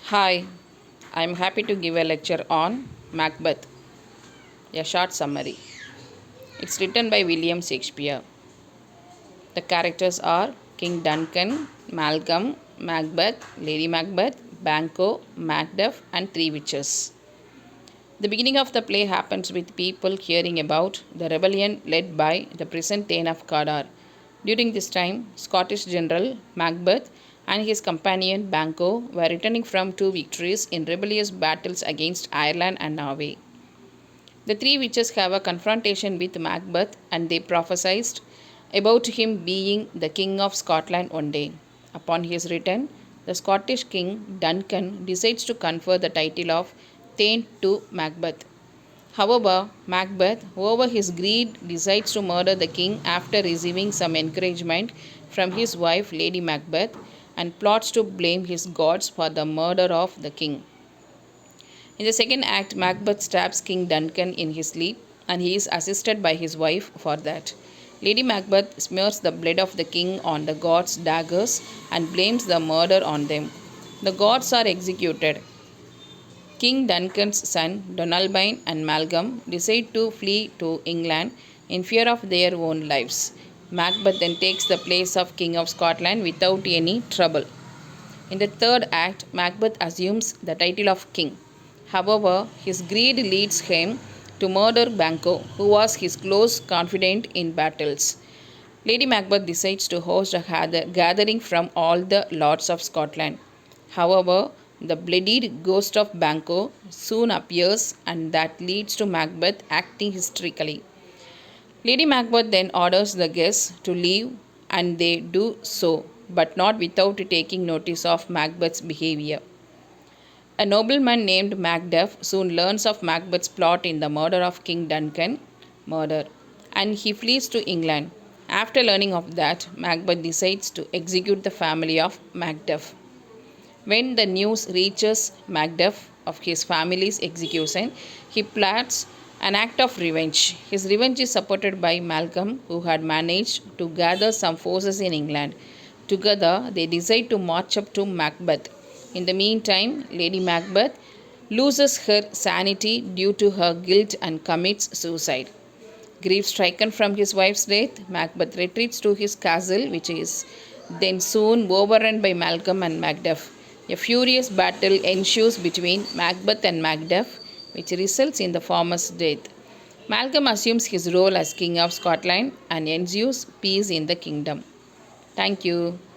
Hi, I'm happy to give a lecture on Macbeth, a short summary. It's written by William Shakespeare. The characters are King Duncan, Malcolm, Macbeth, Lady Macbeth, Banquo, Macduff, and three witches. The beginning of the play happens with people hearing about the rebellion led by the present Thane of Cawdor. During this time, Scottish General Macbeth and his companion Banquo were returning from two victories in rebellious battles against Ireland and Norway. The three witches have a confrontation with Macbeth and they prophesied about him being the King of Scotland one day. Upon his return, the Scottish King Duncan decides to confer the title of Thane to Macbeth. However, Macbeth, over his greed, decides to murder the king after receiving some encouragement from his wife, Lady Macbeth, and plots to blame his gods for the murder of the king. In the second act, Macbeth stabs King Duncan in his sleep, and he is assisted by his wife for that. Lady Macbeth smears the blood of the king on the gods' daggers and blames the murder on them. The gods are executed. King Duncan's son, Donalbain and Malcolm, decide to flee to England in fear of their own lives. Macbeth then takes the place of King of Scotland without any trouble. In the third act, Macbeth assumes the title of king. However, his greed leads him to murder Banquo, who was his close confidant in battles. Lady Macbeth decides to host a gathering from all the lords of Scotland. However, the bloodied ghost of Banquo soon appears, and that leads to Macbeth acting hysterically. Lady Macbeth then orders the guests to leave, and they do so, but not without taking notice of Macbeth's behavior. A nobleman named Macduff soon learns of Macbeth's plot in the murder of King Duncan, and he flees to England. After learning of that, Macbeth decides to execute the family of Macduff. When the news reaches Macduff of his family's execution, he plots an act of revenge. His revenge is supported by Malcolm, who had managed to gather some forces in England. Together, they decide to march up to Macbeth. In the meantime, Lady Macbeth loses her sanity due to her guilt and commits suicide. Grief stricken from his wife's death, Macbeth retreats to his castle, which is then soon overrun by Malcolm and Macduff. A furious battle ensues between Macbeth and Macduff, which results in the former's death. Malcolm assumes his role as King of Scotland and ensues peace in the kingdom. Thank you.